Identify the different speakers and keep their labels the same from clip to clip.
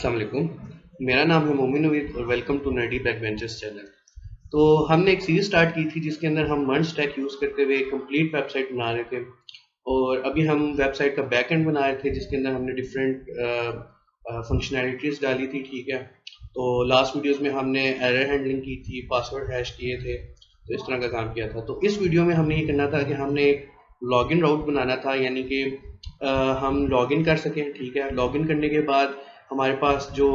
Speaker 1: अस्सलाम वालेकुम। मेरा नाम है मोमिन नवीद और welcome to Nerdy Back Ventures channel. तो हमने एक सीरीज स्टार्ट की थी जिसके अंदर हम मर्ज स्टैक यूज़ करते हुए एक कंप्लीट वेबसाइट बना रहे थे और अभी हम वेबसाइट का बैक एंड बना रहे थे जिसके अंदर हमने डिफरेंट फंक्शनैलिटीज़ डाली थी। ठीक है, तो लास्ट वीडियोस में हमने एरर हैंडलिंग की थी, पासवर्ड हैश किए थे, तो इस तरह का काम किया था। तो इस वीडियो में हमने ये करना था कि हमने एक लॉगिन राउट बनाना था, यानी कि हम लॉगिन कर सकें। ठीक है, लॉगिन करने के बाद हमारे पास जो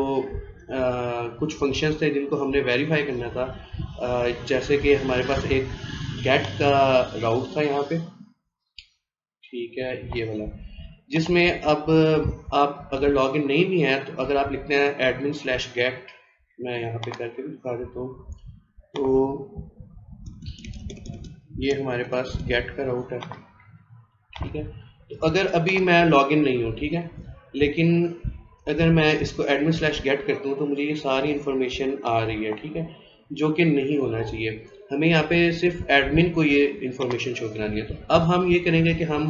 Speaker 1: कुछ फंक्शंस थे जिनको हमने वेरीफाई करना था, जैसे कि हमारे पास एक गेट का राउट था यहाँ पे, ठीक है, ये वाला, जिसमें अब आप अगर लॉगिन नहीं भी हैं तो अगर आप लिखते हैं admin/get, मैं यहाँ पे करके भी दिखा देता हूँ, तो ये हमारे पास गेट का राउट है। ठीक है, तो अगर अभी मैं लॉगिन नहीं हूँ, ठीक है, लेकिन अगर मैं इसको admin/get करता हूँ तो मुझे ये सारी इंफॉर्मेशन आ रही है। ठीक है, जो कि नहीं होना चाहिए, हमें यहाँ पे सिर्फ एडमिन को ये इंफॉर्मेशन शो करानी है। तो अब हम ये करेंगे कि हम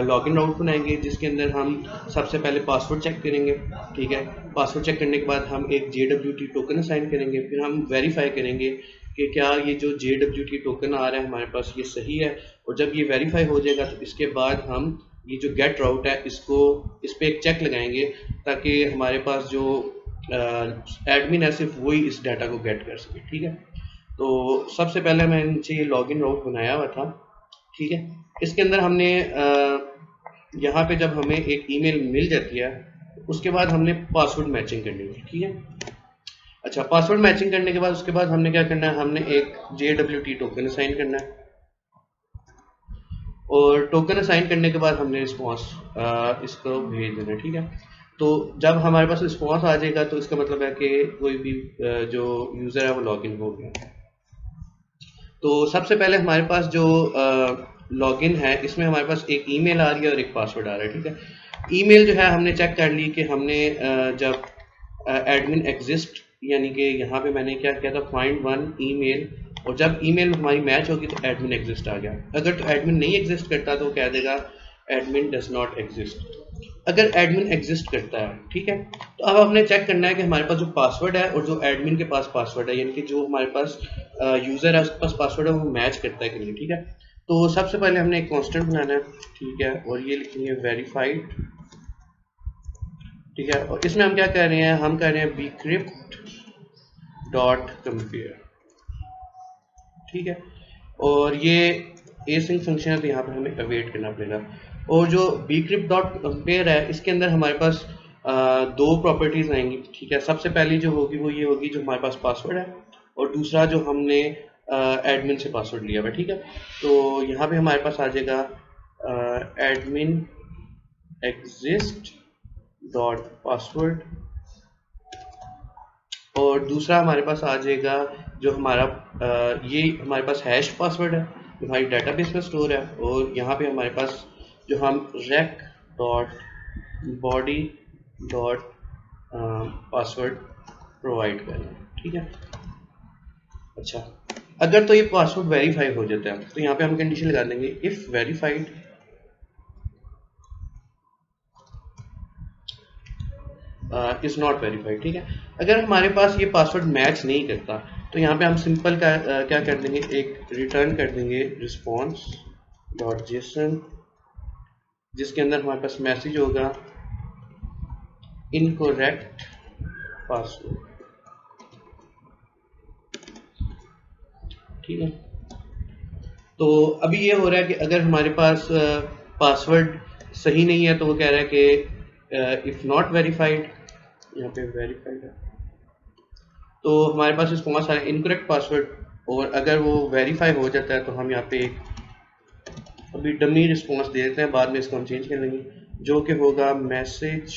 Speaker 1: लॉगिन राउट बनाएंगे जिसके अंदर हम सबसे पहले पासवर्ड चेक करेंगे। ठीक है, पासवर्ड चेक करने के बाद हम एक JWT टोकन असाइन करेंगे, फिर हम वेरीफाई करेंगे कि क्या ये जो JWT टोकन आ रहा है हमारे पास ये सही है, और जब ये वेरीफाई हो जाएगा तो इसके बाद हम ये जो गेट राउट है इस पर एक चेक लगाएंगे ताकि हमारे पास जो एडमिन है सिर्फ वही इस डाटा को गेट कर सके। ठीक है, तो सबसे पहले मैंने नीचे ये लॉगिन राउट बनाया हुआ था। ठीक है, इसके अंदर हमने यहाँ पे जब हमें एक ईमेल मिल जाती है उसके बाद हमने पासवर्ड मैचिंग करनी है। ठीक है, अच्छा, पासवर्ड मैचिंग करने के बाद उसके बाद हमने क्या करना है, हमने एक JWT टोकन असाइन करना है, और टोकन असाइन करने के बाद हमने रिस्पॉन्स इसको भेज देना है। ठीक है, तो जब हमारे पास रिस्पॉन्स आ जाएगा तो इसका मतलब है कि कोई भी जो यूज़र है वो लॉगिन हो गया। तो सबसे पहले हमारे पास जो लॉगिन है इसमें हमारे पास एक ईमेल आ रही है और एक पासवर्ड आ रहा है। ठीक है, ईमेल जो है हमने चेक कर ली कि हमने जब एडमिन एग्जिस्ट, यानी कि यहाँ पे मैंने क्या किया था, फाइंड वन ईमेल, और जब ईमेल हमारी मैच होगी तो एडमिन एग्जिस्ट आ गया। अगर तो एडमिन नहीं एग्जिस्ट करता तो कह देगा एडमिन डज नॉट एग्जिस्ट। अगर एडमिन एग्जिस्ट करता है, ठीक है, तो अब हमने चेक करना है कि हमारे पास जो पासवर्ड है और जो एडमिन के पास पासवर्ड है, यानी कि जो हमारे पास यूज़र है उसके पास पासवर्ड है वो मैच करता है कि नहीं। ठीक है, तो सबसे पहले हमने एक कांस्टेंट बनाना है। ठीक है, और ये लिखेंगे वेरीफाइड। ठीक है, और इसमें हम क्या कर रहे हैं, हम कर रहे हैं bcrypt डॉट कंपेयर। ठीक है, और ये एसिंक फंक्शन है तो यहाँ पर हमें अवेट करना पड़ेगा। और जो bcrypt डॉट कंपेयर है इसके अंदर हमारे पास दो प्रॉपर्टीज आएंगी। ठीक है, सबसे पहली जो होगी वो ये होगी जो हमारे पास पासवर्ड है, और दूसरा जो हमने एडमिन से पासवर्ड लिया हुआ है। ठीक है, तो यहाँ पे हमारे पास आ जाएगा एडमिन एग्जिस्ट डॉट पासवर्ड, और दूसरा हमारे पास आ जाएगा जो हमारा ये हमारे पास हैश पासवर्ड है जो हमारी डेटाबेस में स्टोर है, और यहाँ पे हमारे पास जो हम rec dot body dot password provide कर रहे हैं। ठीक है, अच्छा, अगर तो ये पासवर्ड वेरीफाई हो जाता है तो यहाँ पे हम कंडीशन लगा देंगे if verified is not verified. ठीक है, अगर हमारे पास ये पासवर्ड मैच नहीं करता तो यहाँ पे हम सिंपल क्या कर देंगे, एक रिटर्न कर देंगे रिस्पॉन्स डॉट जेसन, जिसके अंदर हमारे पास मैसेज होगा इनकरेक्ट पासवर्ड। ठीक है, तो अभी ये हो रहा है कि अगर हमारे पास पासवर्ड सही नहीं है तो वो कह रहा है कि इफ नॉट वेरीफाइड, यहाँ पे वेरीफाइड है, तो हमारे पास रिस्पॉन्स आया इनकरेक्ट पासवर्ड, और अगर वो वेरीफाई हो जाता है तो हम यहाँ पे अभी डमी रिस्पॉन्स दे देते हैं, बाद में इसको हम चेंज कर लेंगे, जो कि होगा मैसेज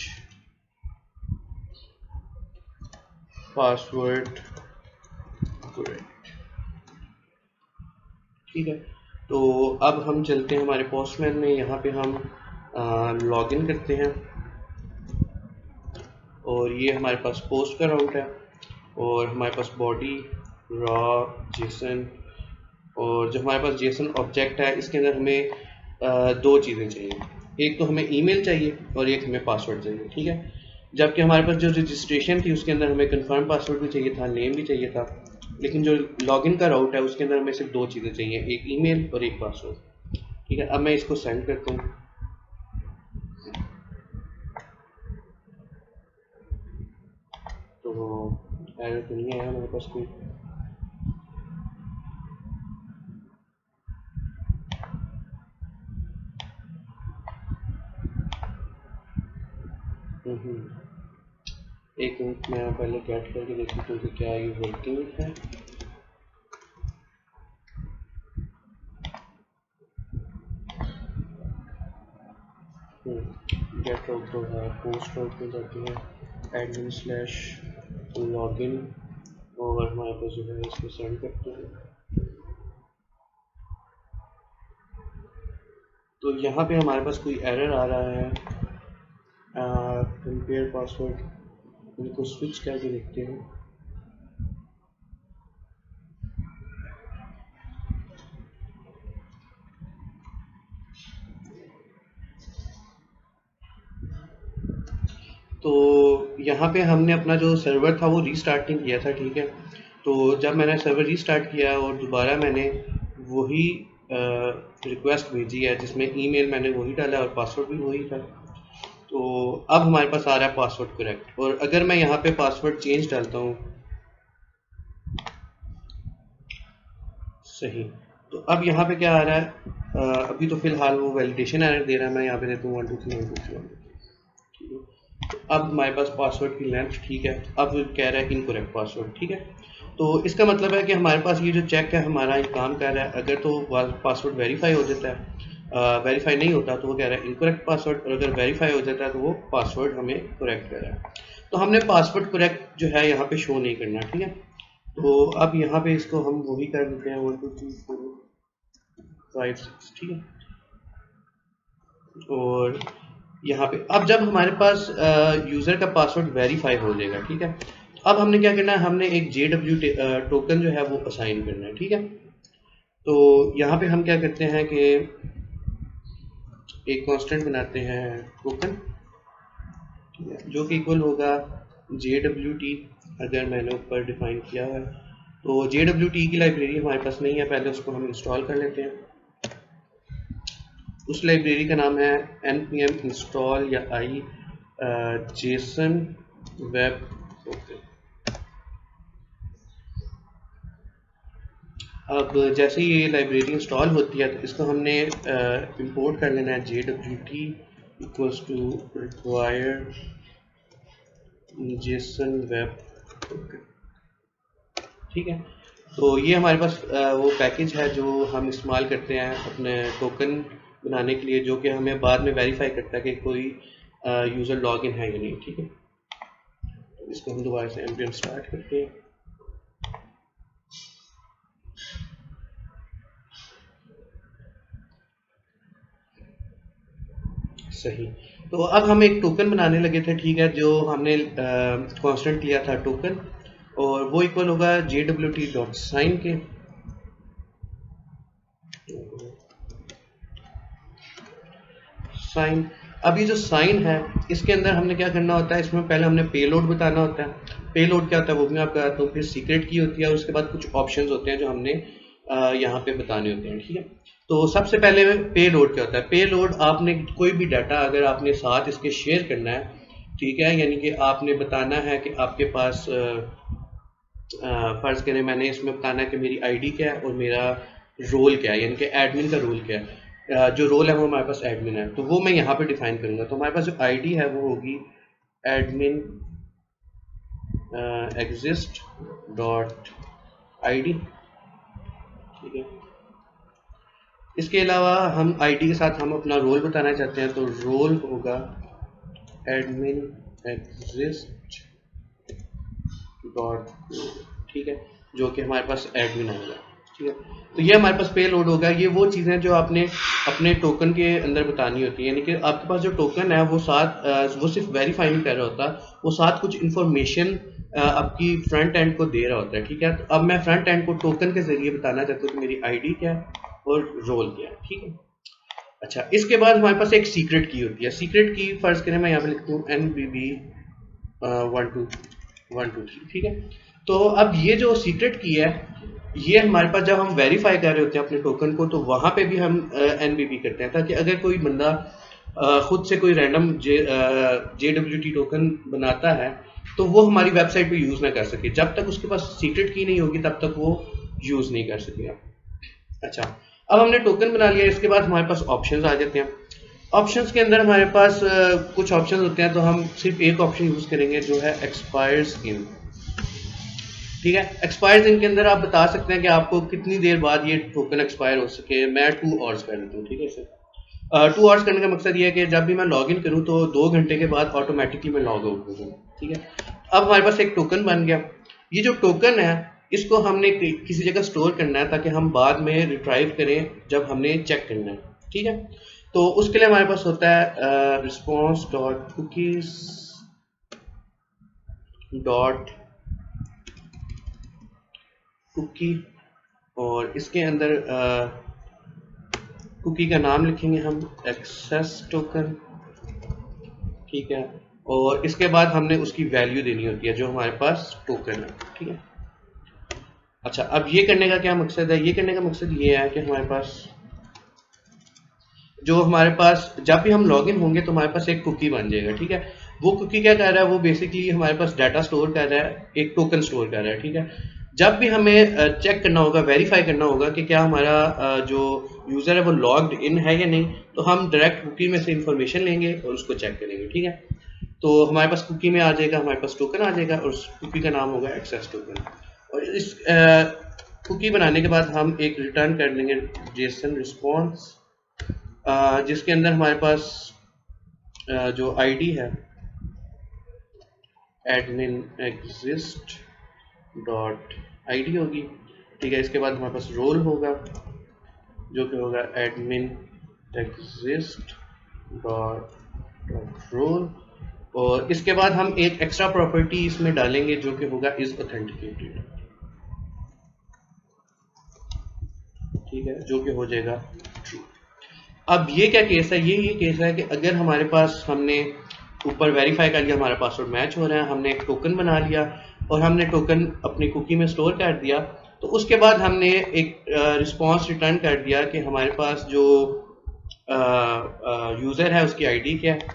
Speaker 1: पासवर्ड करेक्ट। ठीक है, तो अब हम चलते हैं हमारे पोस्टमैन में, यहाँ पे हम लॉगिन करते हैं, और ये हमारे पास पोस्ट का राउट है, और हमारे पास बॉडी रॉ जेसन, और जो हमारे पास जेसन ऑब्जेक्ट है इसके अंदर हमें दो चीज़ें चाहिए, एक तो हमें ईमेल चाहिए और एक हमें पासवर्ड चाहिए। ठीक है, जबकि हमारे पास जो रजिस्ट्रेशन थी उसके अंदर हमें कंफर्म पासवर्ड भी चाहिए था, नेम भी चाहिए था, लेकिन जो लॉगिन का राउट है उसके अंदर हमें सिर्फ 2 चीज़ें चाहिए, एक ईमेल और एक पासवर्ड। ठीक है, अब मैं इसको सेंड करता हूँ। तो एरर तो नहीं आया मेरे पास कोई। एक मिनट मैं पहले गेट करके देखती हूँ कि क्या ये वर्किंग है। गेट आउट तो है, पोस्ट आउट में जाती है एडमिन स्लैश लॉगिन और हमारे पास जो है इसको सेंड करते हैं। तो यहाँ पे हमारे पास कोई एरर आ रहा है, कंपेयर पासवर्ड, इनको स्विच करके देखते हैं। तो यहाँ पे हमने अपना जो सर्वर था वो रीस्टार्ट नहीं किया था, ठीक है। तो जब मैंने सर्वर रीस्टार्ट किया और दोबारा मैंने वही रिक्वेस्ट भेजी है जिसमें ईमेल मैंने वही डाला और पासवर्ड भी वही था, तो अब हमारे पास आ रहा है पासवर्ड करेक्ट। और अगर मैं यहाँ पे पासवर्ड चेंज डालता हूँ सही, तो अब यहाँ पे क्या आ रहा है, अभी तो फिलहाल वो वैलिडेशन एरर दे रहा है। मैं यहाँ पे देता हूँ 1 2 3 1 2 3 ठीक है। तो अब हमारे पास पासवर्ड की लेंथ ठीक है, अब कह रहा है इनकरेक्ट पासवर्ड, ठीक है। तो इसका मतलब है कि हमारे पास ये जो चेक है हमारा ये काम कर रहा है। अगर तो पासवर्ड वेरीफाई हो जाता है, वेरीफाई नहीं होता तो वो कह रहा है इनकरेक्ट पासवर्ड, और अगर वेरीफाई हो जाता है तो वो पासवर्ड हमें करेक्ट कर रहा है। तो हमने पासवर्ड करेक्ट जो है यहाँ पे शो नहीं करना, ठीक है। तो अब यहाँ पे इसको हम वही कर देते हैं 1 2 3 4 5 6, ठीक है। और यहाँ पे अब जब हमारे पास यूज़र का पासवर्ड वेरीफाई हो जाएगा, ठीक है, अब हमने क्या करना है, हमने एक JW टोकन जो है वो असाइन करना है, ठीक है। तो यहाँ पे हम क्या करते हैं कि एक कांस्टेंट बनाते हैं टोकन, ठीक है, जो कि इक्वल होगा JWT। अगर मैंने ऊपर डिफाइन किया है तो JWT की लाइब्रेरी हमारे पास नहीं है, पहले उसको हम इंस्टॉल कर लेते हैं। उस लाइब्रेरी का नाम है npm install या i JSON web token। अब जैसे ही ये लाइब्रेरी इंस्टॉल होती है तो इसको हमने इंपोर्ट कर लेना है JWT equals to required JSON web token, ठीक है। तो ये हमारे पास वो पैकेज है जो हम इस्तेमाल करते हैं अपने टोकन बनाने के लिए, जो कि हमें बाद में वेरीफाई करता है कि कोई यूज़र लॉगिन है या नहीं, ठीक है। तो इसको हम दोबारा से npm स्टार्ट करते हैं। सही, तो अब हम एक टोकन बनाने लगे थे, ठीक है, जो हमने कांस्टेंट लिया था टोकन, और वो इक्वल होगा JWT.sign के। साइन, अब ये जो साइन है इसके अंदर हमने क्या करना होता है, इसमें पहले हमने पेलोड बताना होता है। पेलोड क्या होता है वो भी मैं आपको बताता हूँ, फिर सीक्रेट की होती है और उसके बाद कुछ ऑप्शंस होते हैं जो हमने यहाँ पे बताने होते हैं, ठीक है। तो सबसे पहले पेलोड क्या होता है। पेलोड, आपने कोई भी डाटा अगर आपने साथ इसके शेयर करना है, ठीक है, यानी कि आपने बताना है कि आपके पास फ़र्ज़ करें मैंने इसमें बताना है कि मेरी आईडी क्या है और मेरा रोल क्या है, यानी कि एडमिन का रोल क्या है। जो रोल है वो हमारे पास एडमिन है, तो वो मैं यहाँ पे डिफाइन करूँगा। तो हमारे पास जो आईडी है वो होगी एडमिन एग्जिस्ट डॉट आईडी, ठीक है। इसके अलावा हम आईडी के साथ हम अपना रोल बताना चाहते हैं, तो रोल होगा एडमिन एग्जिस्ट डॉट, ठीक है, जो कि हमारे पास एडमिन होगा, ठीक है। तो ये हमारे पास पे लोड होगा। ये वो चीज़ें जो आपने अपने टोकन के अंदर बतानी होती है, यानी कि आपके पास जो टोकन है वो साथ वो सिर्फ वेरीफाई नहीं कर रहा होता, वो साथ कुछ इन्फॉर्मेशन आपकी फ्रंट एंड को दे रहा होता है, ठीक है। तो अब मैं फ्रंट एंड को टोकन के जरिए बताना चाहता हूँ कि मेरी आईडी क्या है और रोल क्या है, ठीक है। अच्छा, इसके बाद हमारे पास एक सीक्रेट की होती है। सीक्रेट की फ़र्ज़ करें मैं यहाँ पे लिखता हूँ NBB 1213, ठीक है। तो अब ये जो सीक्रेट की है, ये हमारे पास जब हम वेरीफाई कर रहे होते हैं अपने टोकन को, तो वहां पे भी हम एनबीबी करते हैं, ताकि अगर कोई बंदा खुद से कोई रैंडम JWT टोकन बनाता है तो वो हमारी वेबसाइट पे यूज ना कर सके। जब तक उसके पास सीक्रेट की नहीं होगी तब तक वो यूज नहीं कर सकेगा। अच्छा, अब हमने टोकन बना लिया, इसके बाद हमारे पास ऑप्शंस आ जाते हैं। ऑप्शंस के अंदर हमारे पास कुछ ऑप्शंस होते हैं, तो हम सिर्फ एक ऑप्शन यूज करेंगे जो है एक्सपायर्स इन, ठीक है। एक्सपायर्स इन के अंदर आप बता सकते हैं कि आपको कितनी देर बाद ये टोकन एक्सपायर हो सके। मैं 2 आवर्स कर देता हूँ, ठीक है। इसे 2 आवर्स करने का मकसद ये है कि जब भी मैं लॉग इन करूँ तो 2 घंटे के बाद ऑटोमेटिकली मैं लॉग आउट हो जाऊँ, ठीक है। अब हमारे पास एक टोकन बन गया। ये जो टोकन है इसको हमने किसी जगह स्टोर करना है ताकि हम बाद में रिट्राइव करें जब हमने चेक करना है, ठीक है। तो उसके लिए हमारे पास होता है response dot cookies dot cookie, और इसके अंदर कुकी का नाम लिखेंगे हम एक्सेस टोकन, ठीक है। और इसके बाद हमने उसकी वैल्यू देनी होती है जो हमारे पास टोकन है, ठीक है। अच्छा, अब ये करने का क्या मकसद है? ये करने का मकसद ये है कि हमारे पास जब भी हम लॉगिन होंगे तो हमारे पास एक कुकी बन जाएगा, ठीक है। वो कुकी क्या कर रहा है? वो बेसिकली हमारे पास डाटा स्टोर कर रहा है, एक टोकन स्टोर कर रहा है, ठीक है। जब भी हमें चेक करना होगा, वेरीफाई करना होगा कि क्या हमारा जो यूजर है वो लॉग्ड इन है या नहीं, तो हम डायरेक्ट कुकी में से इंफॉर्मेशन लेंगे और उसको चेक करेंगे, ठीक है। तो हमारे पास कुकी में आ जाएगा, हमारे पास टोकन आ जाएगा और उस कुकी का नाम होगा एक्सेस टोकन। और इस कुकी बनाने के बाद हम एक रिटर्न कर देंगे जेसन रिस्पॉन्स, जिसके अंदर हमारे पास जो आईडी है एडमिन एग्जिस्ट डॉट आईडी होगी, ठीक है। इसके बाद हमारे पास रोल होगा जो कि होगा एडमिन एग्जिस्ट डॉट रोल, और इसके बाद हम एक एक्स्ट्रा प्रॉपर्टी इसमें डालेंगे जो कि होगा इज ऑथेंटिकेटेड, ठीक है, जो कि हो जाएगा ट्रू। अब ये क्या केस है? ये केस है कि अगर हमारे पास हमने ऊपर वेरीफाई कर लिया, हमारा पासवर्ड मैच हो रहा है, हमने एक टोकन बना लिया और हमने टोकन अपनी कुकी में स्टोर कर दिया, तो उसके बाद हमने एक रिस्पॉन्स रिटर्न कर दिया कि हमारे पास जो यूज़र है उसकी आईडी क्या है,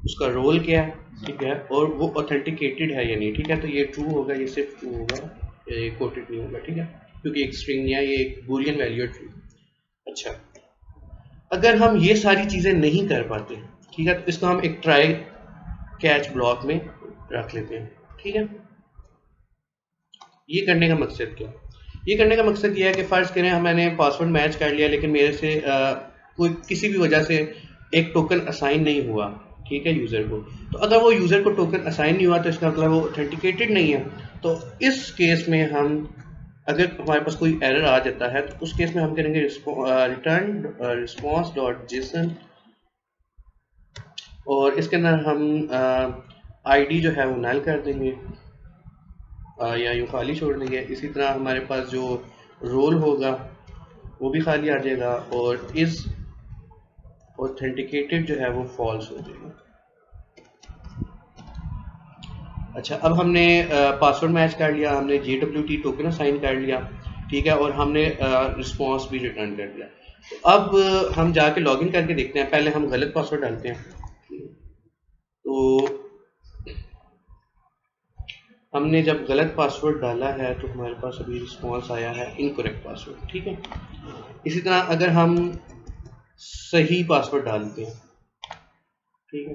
Speaker 1: उसका रोल क्या है, ठीक है, और वो ऑथेंटिकेटेड है या नहीं, ठीक है। तो ये ट्रू होगा, ये सिर्फ ट्रू होगा, ये कोटेड नहीं होगा, ठीक है, क्योंकि एक स्ट्रिंग है, ये एक बूलियन वैल्यू है, ट्रू। अच्छा, अगर हम ये सारी चीज़ें नहीं कर पाते, ठीक है, तो इसको हम एक ट्राई कैच ब्लॉक में रख लेते हैं, ठीक है। ये करने का मकसद क्या? ये करने का मकसद ये है कि फ़र्ज़ करें मैंने पासवर्ड मैच कर लिया लेकिन मेरे से कोई किसी भी वजह से एक टोकन असाइन नहीं हुआ, ठीक है, यूज़र को। तो अगर वो यूज़र को टोकन असाइन नहीं हुआ तो इसका मतलब वो ऑथेंटिकेटेड नहीं है। तो इस केस में हम, अगर हमारे पास कोई एरर आ जाता है तो उस केस में हम करेंगे रिटर्न रिस्पॉन्स डॉट जेसन, और इसके अंदर हम आईडी जो है वो नल कर देंगे या यूँ खाली छोड़ देंगे। इसी तरह हमारे पास जो रोल होगा वो भी खाली आ जाएगा और इस ऑथेंटिकेटेड जो है वो फॉल्स हो जाएगा। अच्छा, अब हमने पासवर्ड मैच कर लिया, हमने JWT टोकन असाइन कर लिया, ठीक है, और हमने रिस्पॉन्स भी रिटर्न कर दिया। तो अब हम जाके लॉगिन करके देखते हैं। पहले हम गलत पासवर्ड डालते हैं। तो हमने जब गलत पासवर्ड डाला है तो हमारे पास अभी रिस्पॉन्स आया है इनकरेक्ट पासवर्ड, ठीक है। इसी तरह अगर हम सही पासवर्ड डालते हैं, ठीक है,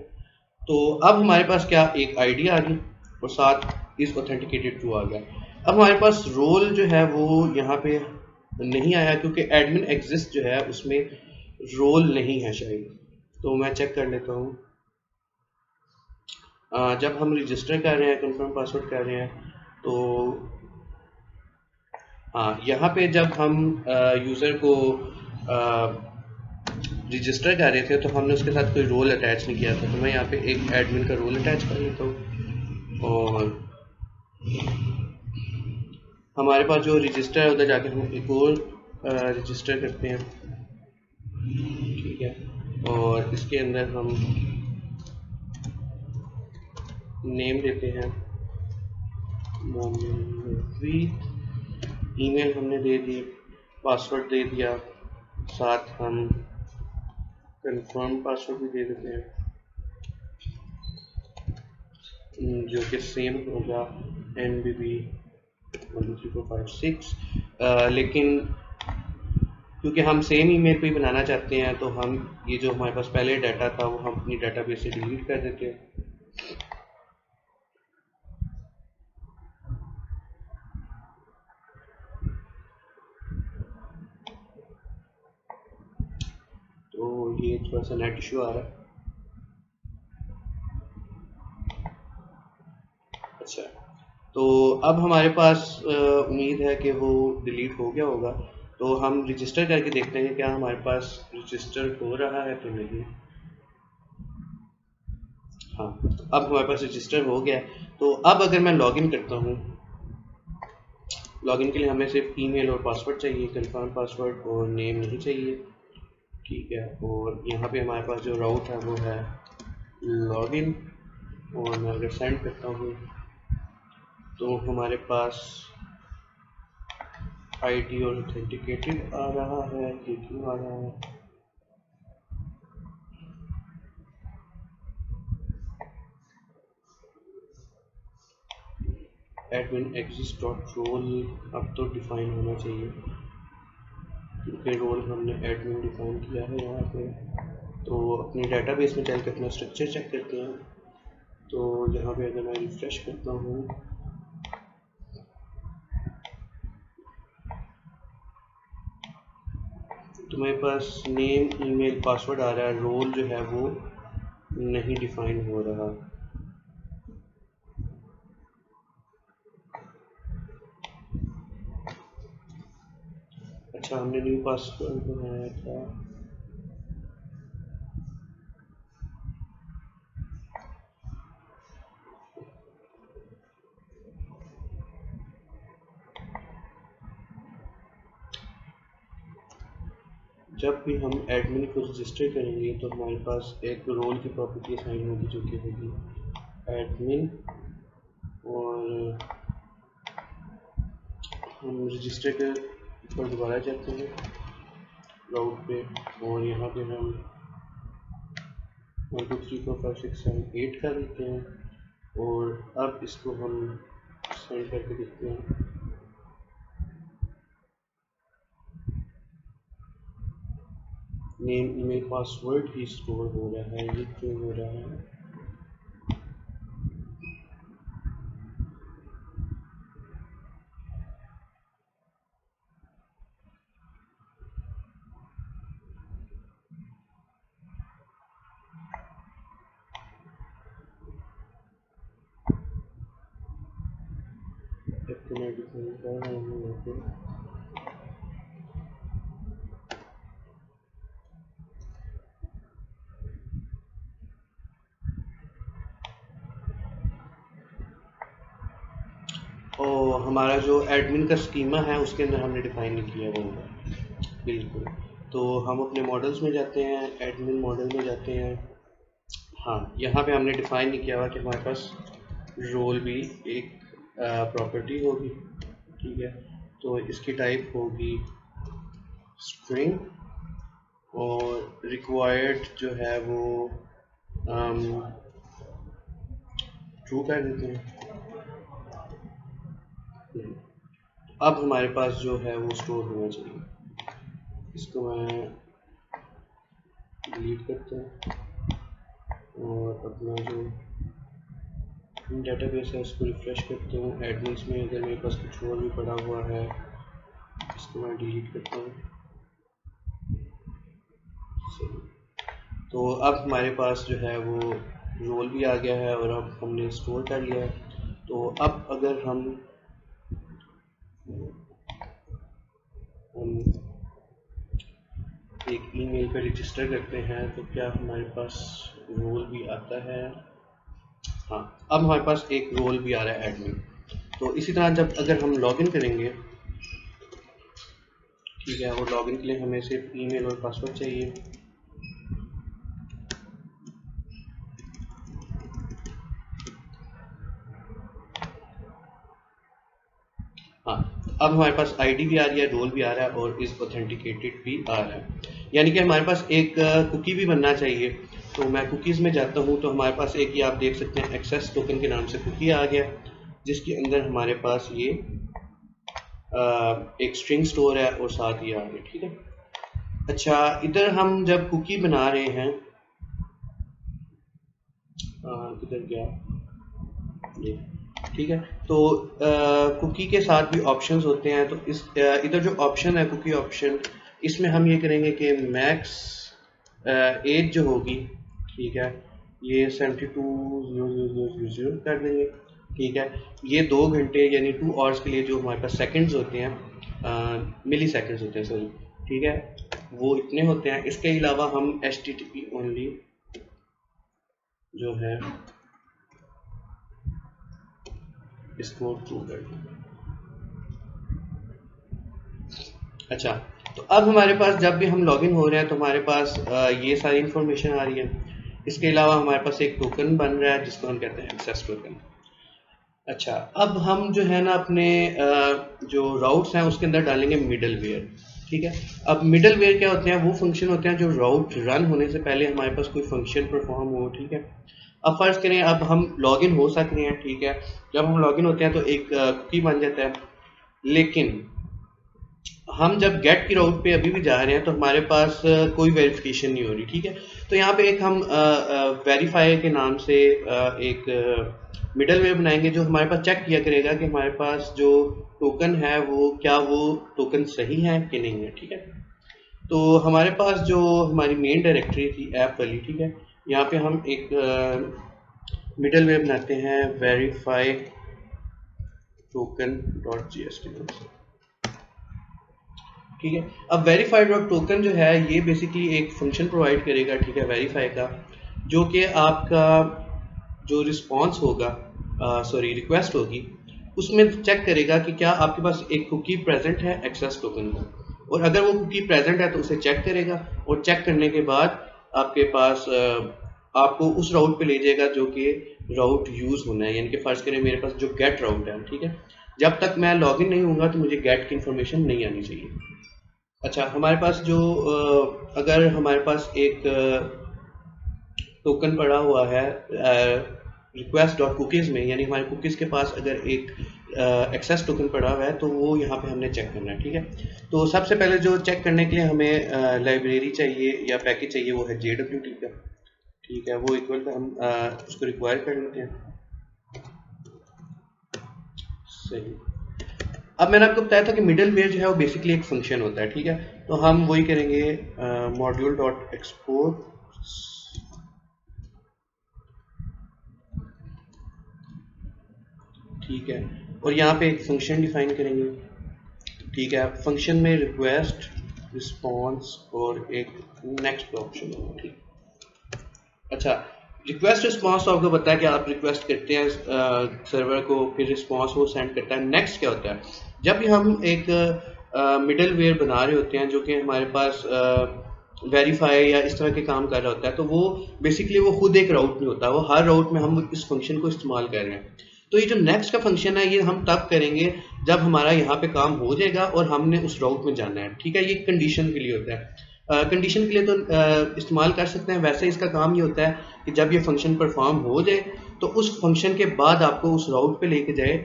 Speaker 1: तो अब हमारे पास क्या एक आईडी आ गई और साथ इस ऑथेंटिकेटेड ट्रू आ गया। अब हमारे पास रोल जो है वो यहाँ पे नहीं आया क्योंकि एडमिन एग्जिस्ट जो है उसमें रोल नहीं है शायद। तो मैं चेक कर लेता हूँ। जब हम रजिस्टर कर रहे हैं, कंफर्म पासवर्ड कर रहे हैं, तो हाँ, यहाँ पे जब हम यूज़र को रजिस्टर कर रहे थे तो हमने उसके साथ कोई रोल अटैच नहीं किया था। तो मैं यहाँ पे एक एडमिन का रोल अटैच कर लेता हूँ और हमारे पास जो रजिस्टर है उधर जाके हम एक और रजिस्टर करते हैं, ठीक है, और इसके अंदर हम नेम देते हैं मोमिनवीद, ईमेल हमने दे दी, पासवर्ड दे दिया, साथ हम कंफर्म पासवर्ड भी दे देते हैं जो कि सेम होगा NBB12345 लेकिन क्योंकि हम सेम ईमेल पे ही बनाना चाहते हैं तो हम ये जो हमारे पास पहले डाटा था वो हम अपनी डाटाबेस से डिलीट कर देते हैं। तो ये थोड़ा सा नेट इशू आ रहा है। अच्छा, तो अब हमारे पास उम्मीद है कि वो डिलीट हो गया होगा, तो हम रजिस्टर करके देखते हैं क्या हमारे पास रजिस्टर हो रहा है तो नहीं। हाँ, तो अब हमारे पास रजिस्टर हो गया। तो अब अगर मैं लॉगिन करता हूँ, लॉगिन के लिए हमें सिर्फ ईमेल और पासवर्ड चाहिए, कंफर्म पासवर्ड, और नेम नहीं चाहिए, ठीक है। और यहाँ पे हमारे पास जो राउट है वो है लॉगिन, और मैं अगर सेंड करता हूँ तो हमारे पास आईडी और ऑथेंटिकेटेड आ रहा है। ये क्यों आ रहा है? एडमिन एग्जिस्ट डॉट रोल अब तो डिफाइन होना चाहिए क्योंकि रोल हमने एडमिन डिफाइन किया है यहाँ पे। तो अपनी डेटाबेस में चल के अपना स्ट्रक्चर चेक करते हैं। तो यहाँ पे अगर मैं रिफ्रेश करता हूँ तो मेरे पास नेम, ईमेल, पासवर्ड आ रहा है, रोल जो है वो नहीं डिफाइन हो रहा। अच्छा, हमने न्यू पासवर्ड बनाया था। जब भी हम एडमिन को रजिस्टर करेंगे तो हमारे पास एक रोल की प्रॉपर्टी असाइन होगी जो कि होगी एडमिन, और हम रजिस्टर के ऊपर दोबारा जाते हैं राउट पे, और यहाँ पे हम 1 2 3 4 5 6 7 8 कर देते हैं, और अब इसको हम सेंड करके देखते हैं। नेम, ईमेल, पासवर्ड ही स्टोर हो रहा है, ये क्यों हो रहा है? मैं डिफाइन कर रहा हूँ यहाँ पे। और हमारा जो एडमिन का स्कीमा है उसके अंदर हमने डिफाइन नहीं किया वो होगा, बिल्कुल। तो हम अपने मॉडल्स में जाते हैं, एडमिन मॉडल में जाते हैं। हाँ, यहाँ पे हमने डिफाइन नहीं किया हुआ कि हमारे पास रोल भी एक प्रॉपर्टी होगी, ठीक है। तो इसकी टाइप होगी स्ट्रिंग, और रिक्वायर्ड जो है वो ट्रू कर देते हैं। अब हमारे पास जो है वो स्टोर होना चाहिए। इसको मैं डिलीट करता हूँ और अपना जो डेटाबेस है उसको रिफ्रेश करता हूँ। एडमिन्स में अगर मेरे पास कुछ और भी पड़ा हुआ है इसको मैं डिलीट करता हूँ। तो अब हमारे पास जो है वो रोल भी आ गया है और अब हमने स्टोर कर लिया है। तो अब अगर हम एक ईमेल पे रजिस्टर करते हैं तो क्या हमारे पास रोल भी आता है? हाँ, अब हमारे पास एक रोल भी आ रहा है एडमिन। तो इसी तरह जब अगर हम लॉगिन करेंगे, ठीक है, और लॉगिन के लिए हमें सिर्फ ईमेल और पासवर्ड चाहिए। अब हमारे पास आईडी भी आ रही है, रोल भी आ रहा है और इस ऑथेंटिकेटेड भी आ रहा है, यानी कि हमारे पास एक कुकी भी बनना चाहिए। तो मैं कुकीज़ में जाता हूँ तो हमारे पास एक, ये आप देख सकते हैं एक्सेस टोकन के नाम से कुकी आ गया, जिसके अंदर हमारे पास ये एक स्ट्रिंग स्टोर है और साथ ही आ गया, ठीक है। अच्छा, इधर हम जब कुकी बना रहे हैं, किधर गया ये, ठीक है। तो कुकी के साथ भी ऑप्शंस होते हैं, तो इस इधर जो ऑप्शन है कुकी ऑप्शन, इसमें हम ये करेंगे कि मैक्स एज जो होगी, ठीक है, ये 72,000 कर देंगे, ठीक है। ये 2 घंटे यानी 2 आवर्स के लिए जो हमारे पास सेकंड्स होते हैं, मिली सेकंड्स होते हैं सॉरी, ठीक है, वो इतने होते हैं। इसके अलावा हम HTTP ओनली जो है इसको ट्रू कर देंगे। अच्छा, तो अब हमारे पास जब भी हम लॉगिन हो रहे हैं तो हमारे पास ये सारी इंफॉर्मेशन आ रही है। इसके अलावा हमारे पास एक टोकन बन रहा है जिसको हम कहते हैं एक्सेस टोकन। अच्छा, अब हम जो है ना अपने जो राउट्स हैं उसके अंदर डालेंगे मिडलवेयर, ठीक है। अब मिडलवेयर क्या होते हैं, वो फंक्शन होते हैं जो राउट रन होने से पहले हमारे पास कोई फंक्शन परफॉर्म हो, ठीक है। अब फर्ज करें अब हम लॉगिन हो सकते हैं, ठीक है। जब हम लॉगिन होते हैं तो एक कुकी बन जाता है, लेकिन हम जब गेट की राउट पे अभी भी जा रहे हैं तो हमारे पास कोई वेरिफिकेशन नहीं हो रही, ठीक है। तो यहाँ पे एक हम वेरीफाई के नाम से एक मिडलवेयर बनाएंगे जो हमारे पास चेक किया करेगा कि हमारे पास जो टोकन है वो क्या वो टोकन सही है कि नहीं है, ठीक है। तो हमारे पास जो हमारी मेन डायरेक्टरी थी ऐप वाली, ठीक है, यहाँ पे हम एक मिडलवेयर बनाते हैं वेरीफाई टोकन .jst, ठीक है। अब वेरीफाइड टोकन जो है ये बेसिकली एक फंक्शन प्रोवाइड करेगा, ठीक है, वेरीफाई का, जो कि आपका जो रिस्पॉन्स होगा सॉरी रिक्वेस्ट होगी उसमें चेक करेगा कि क्या आपके पास एक कुकी प्रेजेंट है एक्सेस टोकन का, और अगर वो कुकी प्रेजेंट है तो उसे चेक करेगा, और चेक करने के बाद आपके पास आपको उस राउट पे ले जाएगा जो कि राउट यूज होना है। यानी कि फर्ज करें मेरे पास जो गेट राउट है, ठीक है, जब तक मैं लॉगिन नहीं होऊंगा तो मुझे गेट की इंफॉर्मेशन नहीं आनी चाहिए। अच्छा, हमारे पास जो अगर हमारे पास एक टोकन पड़ा हुआ है रिक्वेस्ट डॉट कुकीज़ में, यानी हमारे कुकीज़ के पास अगर एक एक्सेस टोकन पड़ा हुआ है तो वो यहाँ पे हमने चेक करना है, ठीक है। तो सबसे पहले जो चेक करने के लिए हमें लाइब्रेरी चाहिए या पैकेज चाहिए वो है JWT का, ठीक है, वो इक्वल का हम उसको रिक्वायर कर लेते हैं, सही। अब मैंने आपको बताया था कि मिडलवेयर जो है वो बेसिकली एक फंक्शन होता है, ठीक है। तो हम वही करेंगे मॉड्यूल डॉट एक्सपोर्ट, ठीक है, और यहाँ पे एक फंक्शन डिफाइन करेंगे, ठीक है। फंक्शन में रिक्वेस्ट, रिस्पॉन्स और एक नेक्स्ट ऑप्शन होगा, ठीक। अच्छा, रिक्वेस्ट रिस्पॉन्स तो आपको पता है कि आप रिक्वेस्ट करते हैं सर्वर को, फिर रिस्पॉन्स वो सेंड करता है। नेक्स्ट क्या होता है, जब भी हम एक मिडलवेयर बना रहे होते हैं जो कि हमारे पास वेरीफाई या इस तरह के काम कर रहा होता है, तो वो बेसिकली वो खुद एक राउट नहीं होता, वो हर राउट में हम इस फंक्शन को इस्तेमाल कर रहे हैं। तो ये जो नेक्स्ट का फंक्शन है ये हम तब करेंगे जब हमारा यहाँ पे काम हो जाएगा और हमने उस राउट में जाना है, ठीक है। ये कंडीशन के लिए होता है, कंडीशन के लिए तो इस्तेमाल कर सकते हैं। वैसे इसका काम ये होता है कि जब ये फंक्शन परफॉर्म हो जाए तो उस फंक्शन के बाद आपको उस राउट पे लेके जाए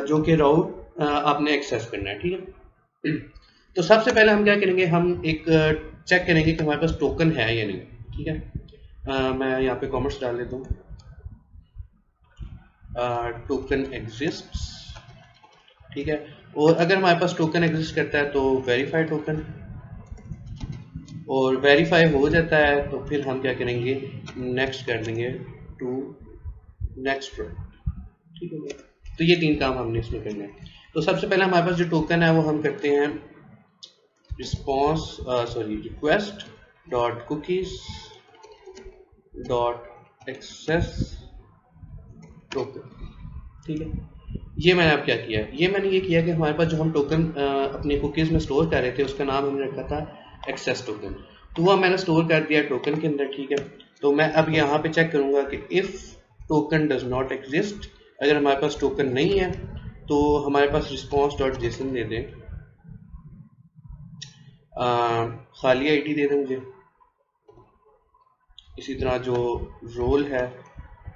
Speaker 1: जो कि राउट आपने एक्सेस करना है, ठीक है। तो सबसे पहले हम क्या करेंगे, हम एक चेक करेंगे कि हमारे पास टोकन है या नहीं, ठीक है। मैं यहाँ पे कॉमर्स डाल देता हूँ, टोकन एग्जिस्ट्स, ठीक है। और अगर हमारे पास टोकन एग्जिस्ट करता है तो वेरीफाई टोकन, और वेरीफाई हो जाता है तो फिर हम क्या करेंगे, नेक्स्ट कर देंगे टू नेक्स्ट रो, ठीक है। तो ये 3 काम हमने इसमें करना है। तो सबसे पहले हमारे पास जो टोकन है वो हम करते हैं request dot cookies dot access token, ठीक है। ये मैंने अब क्या किया, ये मैंने ये किया कि हमारे पास जो हम टोकन अपने कुकीज़ में स्टोर कर रहे थे उसका नाम हमने रखा था एक्सेस टोकन, तो वह मैंने स्टोर कर दिया टोकन के अंदर, ठीक है। तो मैं अब यहाँ पे चेक करूँगा कि if token does not exist, अगर हमारे पास टोकन नहीं है तो हमारे पास रिस्पॉन्स डॉट जेसन दे दें, खाली आईडी दे दें मुझे। इसी तरह जो रोल है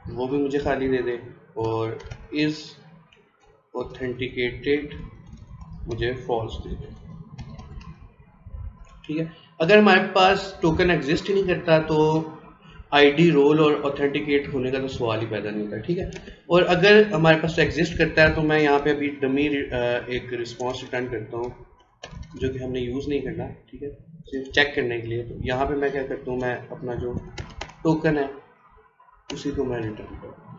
Speaker 1: वो भी मुझे खाली दे दे, और इज ऑथेंटिकेटेड मुझे फॉल्स दे दे। ठीक है, अगर हमारे पास टोकन एग्जिस्ट ही नहीं करता तो आईडी, रोल और ऑथेंटिकेट होने का तो सवाल ही पैदा नहीं होता। ठीक है, और अगर हमारे पास एग्जिस्ट करता है तो मैं यहाँ पे अभी डमी एक रिस्पॉन्स रिटर्न करता हूँ जो कि हमने यूज़ नहीं करना। ठीक है, सिर्फ चेक करने के लिए। तो यहाँ पे मैं क्या करता हूँ, मैं अपना जो टोकन है उसी को मैं रिटर्न करता हूँ।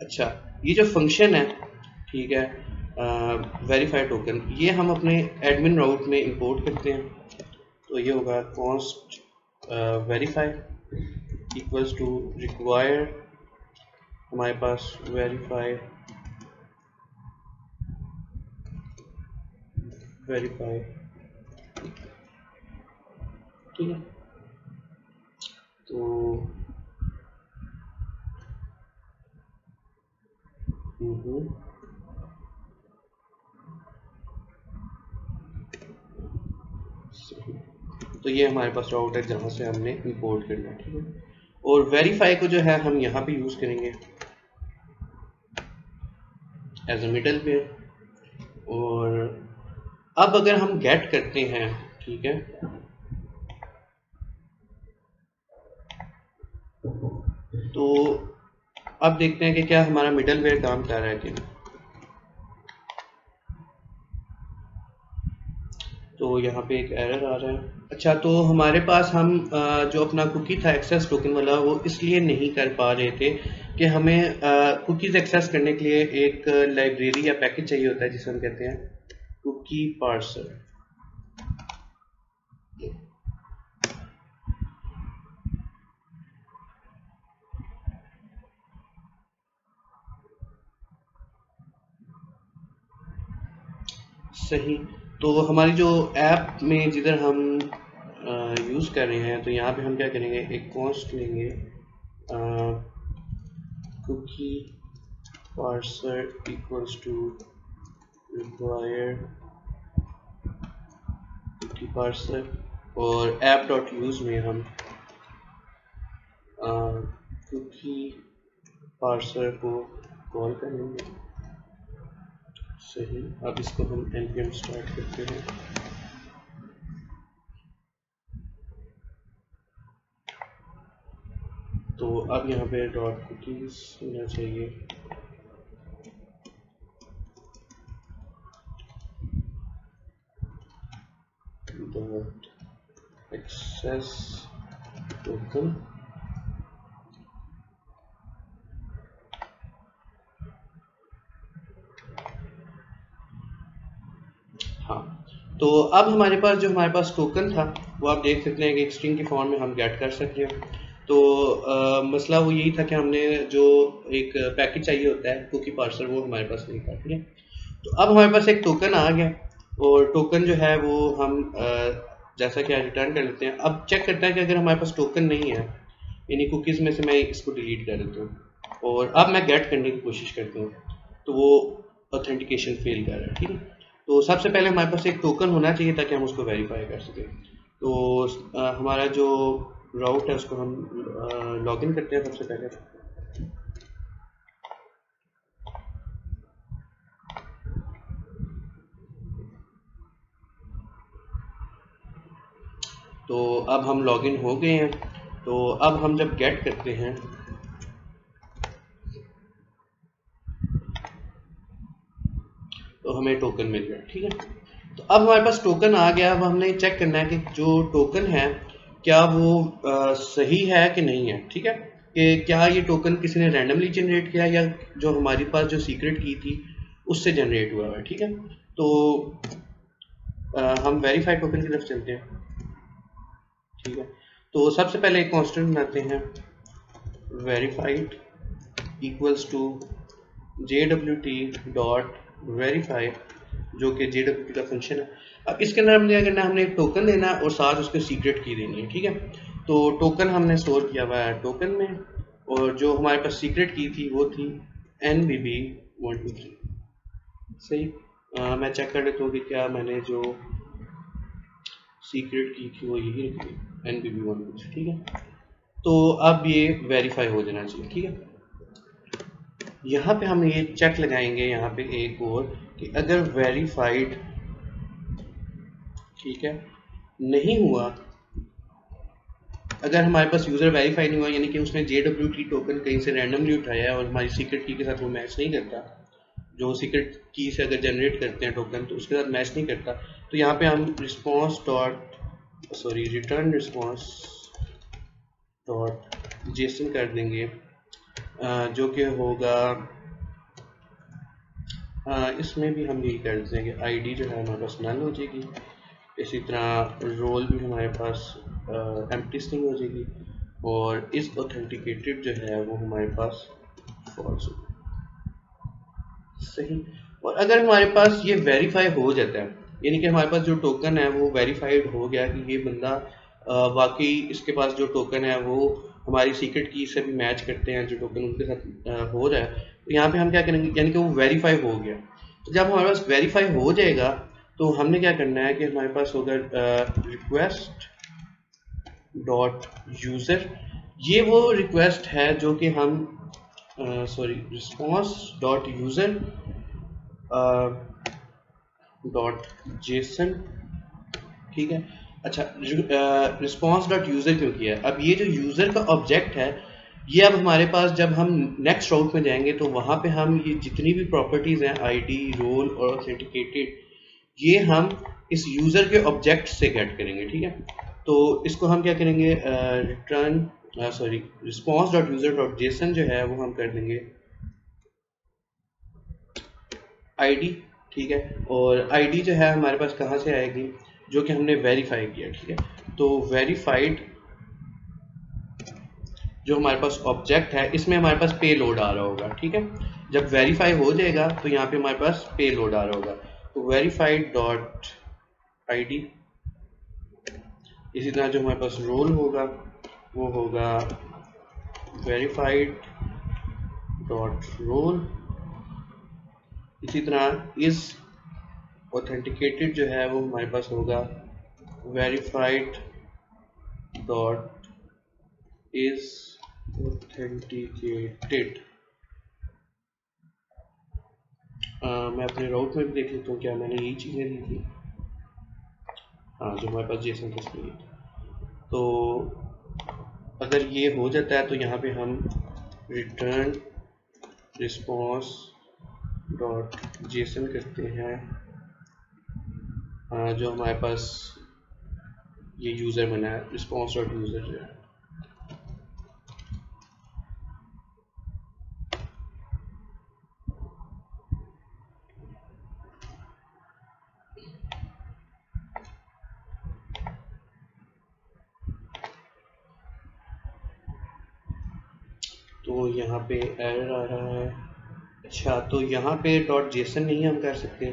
Speaker 1: अच्छा, ये जो फंक्शन है, ठीक है, वेरीफाई टोकन, ये हम अपने एडमिन राउट में इंपोर्ट करते हैं। तो ये होगा const verify equals to require, हमारे पास वेरीफाई ठीक है। तो तो ये हमारे पास राउट है जहाँ से हमने इंपोर्ट करना है। ठीक है, और वेरीफाई को जो है हम यहाँ पे यूज़ करेंगे एज अ मिडल वेयर। और अब अगर हम गेट करते हैं, ठीक है, तो अब देखते हैं कि क्या हमारा मिडल वेयर काम कर रहा है कि नहीं। तो यहाँ पे एक एरर आ रहा है। अच्छा, तो हमारे पास हम जो अपना कुकी था एक्सेस टोकन वाला, वो इसलिए नहीं कर पा रहे थे कि हमें कुकीज़ एक्सेस करने के लिए एक लाइब्रेरी या पैकेज चाहिए होता है जिसे हम कहते हैं कुकी पार्सर। सही, तो हमारी जो ऐप में जिधर हम यूज़ कर रहे हैं, तो यहाँ पे हम क्या करेंगे, एक कॉन्स्ट लेंगे cookie parser equals to require cookie parser, और ऐप डॉट यूज़ में हम कुकी पार्सर को कॉल करेंगे। सही, अब इसको हम npm स्टार्ट करते हैं। तो अब यहाँ पे डॉट कुकीज होना चाहिए। डॉट एक्सेस टोकन, हाँ, तो अब हमारे पास टोकन था वो आप देख सकते हैं कि एक स्ट्रिंग की फॉर्म में हम गेट कर सकते हैं। तो मसला वो यही था कि हमने जो एक पैकेज चाहिए होता है कुकी पार्सर, वो हमारे पास नहीं था। ठीक है, तो अब हमारे पास एक टोकन आ गया, और टोकन जो है वो हम जैसा कि रिटर्न कर लेते हैं। अब चेक करते हैं कि अगर हमारे पास टोकन नहीं है, यानी कुकीज़ में से मैं इसको डिलीट कर देता हूँ, और अब मैं गेट करने की कोशिश करता हूँ, तो वो ऑथेंटिकेशन फेल कर रहा है। ठीक है, तो सबसे पहले हमारे पास एक टोकन होना चाहिए ताकि हम उसको वेरीफाई कर सकें। तो हमारा जो राउट है उसको हम लॉगिन करते हैं सबसे पहले। तो अब हम लॉगिन हो गए हैं। तो अब हम जब गेट करते हैं तो हमें टोकन मिल गया। ठीक है, तो अब हमारे पास टोकन आ गया। अब हमने चेक करना है कि जो टोकन है क्या वो सही है कि नहीं है। ठीक है, कि क्या ये टोकन किसी ने रैंडमली जनरेट किया या जो हमारे पास जो सीक्रेट की थी उससे जनरेट हुआ है। ठीक है, तो हम वेरीफाई टोकन की तरफ चलते हैं। ठीक है, तो सबसे पहले एक कांस्टेंट बनाते हैं verified equals to jwt dot verify, जो कि jwt का फंक्शन है। अब इसके अंदर हमने क्या करना है, हमने एक टोकन लेना है और साथ उसके सीक्रेट की देनी है। ठीक है, तो टोकन हमने स्टोर किया हुआ है टोकन में, और जो हमारे पास सीक्रेट की थी वो थी NBB123 सही। मैं चेक कर लेता हूँ कि क्या मैंने जो सीक्रेट की थी वो यही रखी NBB123, ठीक है। तो अब ये वेरीफाई हो जाना चाहिए, ठीक है। यहाँ पे हम ये चेक लगाएंगे यहाँ पे एक और कि अगर वेरीफाइड, ठीक है, नहीं हुआ, अगर हमारे पास यूज़र वेरीफाई नहीं हुआ, यानी कि उसने JWT टोकन कहीं से रैंडमली उठाया है और हमारी सीक्रेट की के साथ वो मैच नहीं करता, जो सीक्रेट की से अगर जनरेट करते हैं टोकन तो उसके साथ मैच नहीं करता, तो यहाँ पे हम रिटर्न रिस्पॉन्स डॉट जेसन कर देंगे, जो कि होगा, इसमें भी हम यही कर देंगे, आईडी जो है हमारे पास नल हो जाएगी, इसी तरह रोल भी हमारे पास एम्प्टी स्ट्रिंग हो जाएगी, और इस ऑथेंटिकेटेड जो है वो हमारे पास फॉल्स होगा, सही। और अगर हमारे पास ये वेरीफाई हो जाता है, यानी कि हमारे पास जो टोकन है वो वेरीफाइड हो गया कि ये बंदा वाकई इसके पास जो टोकन है वो हमारी सीक्रेट की से भी मैच करते हैं, जो टोकन उनके साथ हो रहा है, तो यहाँ पे हम क्या करेंगे, यानी कि वो वेरीफाई हो गया। तो जब हमारे पास वेरीफाई हो जाएगा तो हमने क्या करना है कि हमारे पास होगा रिक्वेस्ट डॉट यूज़र, ये वो रिक्वेस्ट है जो कि हम response dot user dot JSON, ठीक है। अच्छा, रिस्पॉन्स डॉट यूज़र क्यों किया है? अब ये जो यूज़र का ऑब्जेक्ट है, ये अब हमारे पास जब हम नेक्स्ट राउट में जाएंगे तो वहाँ पे हम ये जितनी भी प्रॉपर्टीज़ हैं, आईडी, रोल और ऑथेंटिकेटेड, ये हम इस यूज़र के ऑब्जेक्ट से गेट करेंगे, ठीक है। तो इसको हम क्या करेंगे, response dot user dot JSON जो है वो हम कर देंगे आईडी, ठीक है। और आईडी जो है हमारे पास कहाँ से आएगी, जो कि हमने वेरीफाई किया, ठीक है। तो वेरीफाइड जो हमारे पास ऑब्जेक्ट है, इसमें हमारे पास पे लोड आ रहा होगा, ठीक है। जब वेरीफाई हो जाएगा तो यहाँ पे हमारे पास पे लोड आ रहा होगा, तो वेरीफाइड डॉट आईडी, इसी तरह जो हमारे पास रोल होगा वो होगा वेरीफाइड डॉट रोल, इसी तरह इस ऑथेंटिकेटेड जो है वो हमारे पास होगा वेरीफाइड डॉट इज ऑथेंटिकेटेड। मैं अपने राउट में भी देख लेता हूँ क्या मैंने यही चीज़ें दी थी, हाँ, जो हमारे पास जेसन टेस्ट में। तो अगर ये हो जाता है तो यहाँ पे हम रिटर्न रिस्पॉन्स डॉट जेसन करते हैं, जो हमारे पास ये यूज़र बना है, रिस्पॉन्स डॉट यूज़र जो है। तो यहाँ पे एरर आ रहा है। अच्छा, तो यहाँ पे डॉट जेसन नहीं हम कर सकते,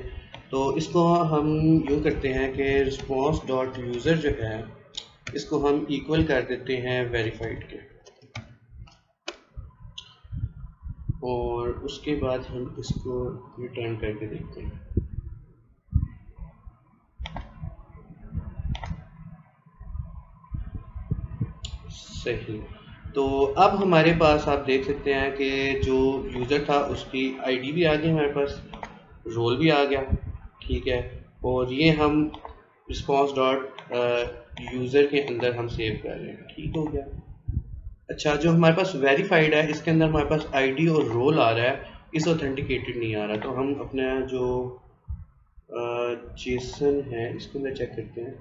Speaker 1: तो इसको हम यूँ करते हैं कि रिस्पॉन्स डॉट यूज़र जो है इसको हम इक्वल कर देते हैं वेरीफाइड के, और उसके बाद हम इसको रिटर्न करके देखते हैं। सही। तो अब हमारे पास आप देख सकते हैं कि जो यूज़र था उसकी आईडी भी आ गई हमारे पास, रोल भी आ गया, ठीक है। और ये हम रिस्पॉन्स डॉट यूज़र के अंदर हम सेव कर रहे हैं, ठीक हो गया। अच्छा, जो हमारे पास वेरीफाइड है इसके अंदर हमारे पास आईडी और रोल आ रहा है, इस ऑथेंटिकेटेड नहीं आ रहा, तो हम अपना जो जेसन है इसके अंदर चेक करते हैं।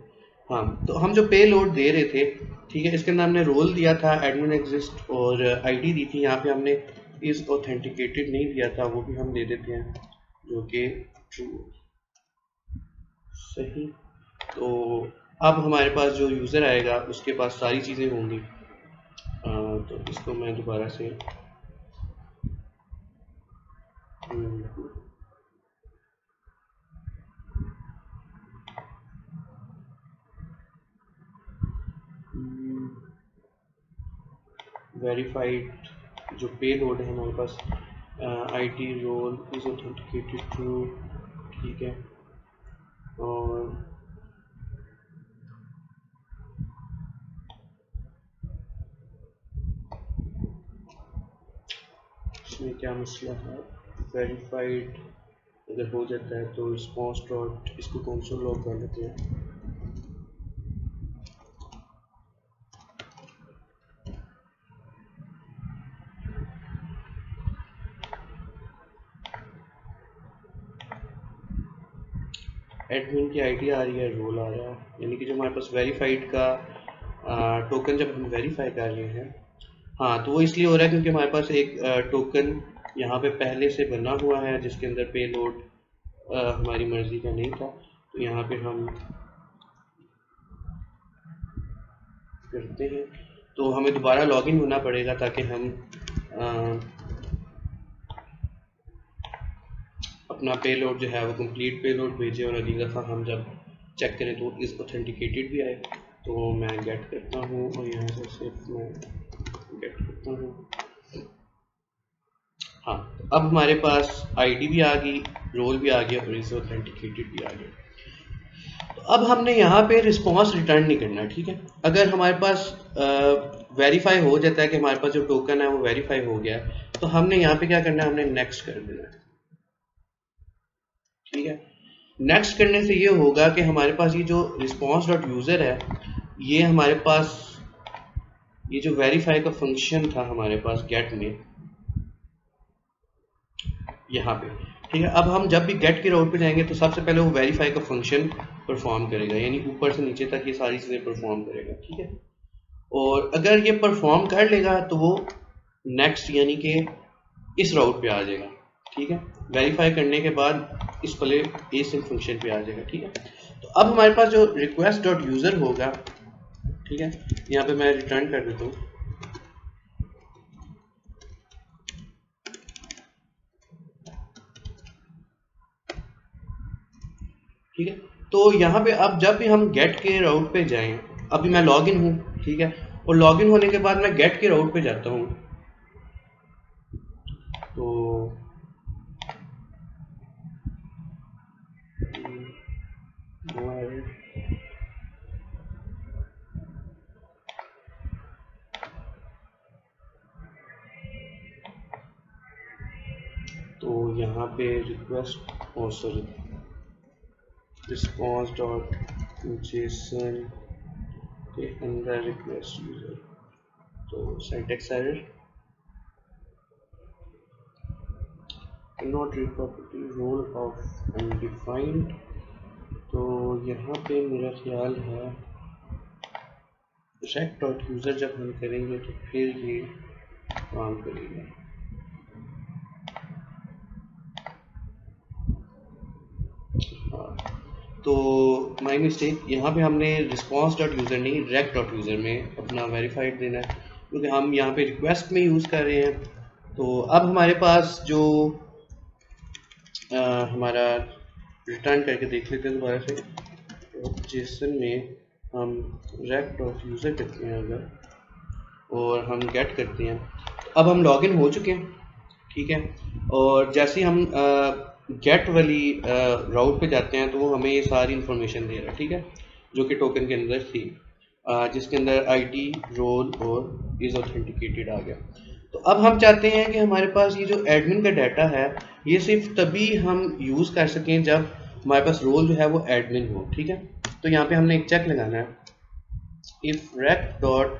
Speaker 1: हाँ, तो हम जो पे लोड दे रहे थे, ठीक है, इसके अंदर हमने रोल दिया था, एडमिन एग्जिस्ट, और आईडी दी थी। यहाँ पे हमने इस ऑथेंटिकेटेड नहीं दिया था, वो भी हम दे देते हैं, जो कि ट्रू, सही। तो अब हमारे पास जो यूज़र आएगा उसके पास सारी चीज़ें होंगी। तो इसको मैं दोबारा से वेरीफाइड जो पे लोड है हमारे पास, ID role is authenticated true, ठीक है। और इसमें क्या मसला है, वेरीफाइड अगर हो जाता है तो रिस्पॉन्स डॉट इसको कंसोल लॉग कर लेते हैं। एडमिन की आईडी आ रही है, रोल आ रहा है, यानी कि जो हमारे पास वेरीफाइड का टोकन जब हम वेरीफाई कर रहे हैं, हाँ, तो वो इसलिए हो रहा है क्योंकि हमारे पास एक टोकन यहाँ पे पहले से बना हुआ है जिसके अंदर पे लोड हमारी मर्जी का नहीं था। तो यहाँ पे हम करते हैं, तो हमें दोबारा लॉगिन होना पड़ेगा ताकि हम अपना पेलोड जो है वो कंप्लीट पेलोड भेजे और अगली दफ़ा हम जब चेक करें तो इस ऑथेंटिकेटेड भी आए। तो मैं गेट करता हूँ और यहाँ से सिर्फ मैं गेट करता हूँ। हाँ, अब हमारे पास आईडी भी आ गई, रोल भी आ गया और इस ऑथेंटिकेटेड भी आ गया। तो अब हमने यहाँ पे रिस्पॉन्स रिटर्न नहीं करना, ठीक है। अगर हमारे पास वेरीफाई हो जाता है कि हमारे पास जो टोकन है वो वेरीफाई हो गया, तो हमने यहाँ पे क्या करना है, हमने नेक्स्ट कर देना है, ठीक है। नेक्स्ट करने से ये होगा कि हमारे पास ये जो रिस्पॉन्स डॉट यूज़र है, ये हमारे पास ये जो वेरीफाई का फंक्शन था हमारे पास गेट में यहाँ पे, ठीक है। अब हम जब भी गेट के राउट पे जाएंगे तो सबसे पहले वो वेरीफाई का फंक्शन परफॉर्म करेगा, यानी ऊपर से नीचे तक ये सारी चीज़ें परफॉर्म करेगा, ठीक है। और अगर ये परफॉर्म कर लेगा तो वो नेक्स्ट यानी कि इस राउट पे आ जाएगा, ठीक है। वेरीफाई करने के बाद इस वाले एसिम फंक्शन पे आ जाएगा, ठीक है। तो अब हमारे पास जो रिक्वेस्ट डॉट यूज़र होगा, ठीक है, यहाँ पे मैं रिटर्न कर देता हूँ, ठीक है। तो यहाँ पे अब जब भी हम गेट के राउट पे जाएं, अभी मैं लॉगिन हूँ, ठीक है, और लॉगिन होने के बाद मैं गेट के राउट पे जाता हूँ, तो यहाँ पे request sorry response dot JSON के अंदर रिक्वेस्ट यूजर, तो syntax error not read property role of undefined. तो यहाँ पे मेरा ख्याल है रेक डॉट यूज़र जब हम करेंगे तो फिर ये काम करेगा। हाँ, तो माई मिस्टेक, यहाँ पे हमने रिस्पॉन्स डॉट यूज़र नहीं रेक डॉट यूज़र में अपना वेरीफाइड देना है, क्योंकि हम यहाँ पे रिक्वेस्ट में यूज़ कर रहे हैं। तो अब हमारे पास जो हमारा रिटर्न करके देख लेते हैं दोबारा से, तो जेसन में हम रेक डॉट यूज़र करते हैं अगर, और हम गेट करते हैं, तो अब हम लॉगिन हो चुके हैं, ठीक है। और जैसे ही हम गेट वाली राउट पे जाते हैं तो वो हमें ये सारी इंफॉर्मेशन दे रहा है, ठीक है, जो कि टोकन के अंदर थी, जिसके अंदर आईडी रोल और इज ऑथेंटिकेटेड आ गया। तो अब हम चाहते हैं कि हमारे पास ये जो एडमिन का डाटा है ये सिर्फ तभी हम यूज़ कर सकें जब हमारे पास रोल जो है वो एडमिन हो, ठीक है। तो यहाँ पे हमने एक चेक लगाना है, if req dot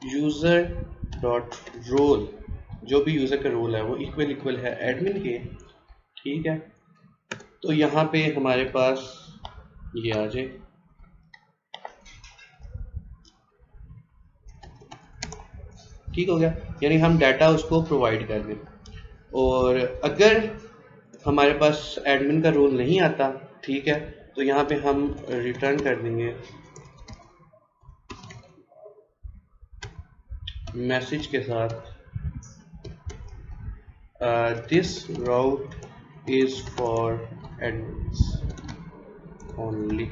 Speaker 1: user dot role, जो भी यूज़र का रोल है वो इक्वल है एडमिन के, ठीक है। तो यहाँ पे हमारे पास ये आ जाए, ठीक हो गया, यानी हम डाटा उसको प्रोवाइड कर दें। और अगर हमारे पास एडमिन का रोल नहीं आता, ठीक है, तो यहाँ पे हम रिटर्न कर देंगे मैसेज के साथ this route is for admins only.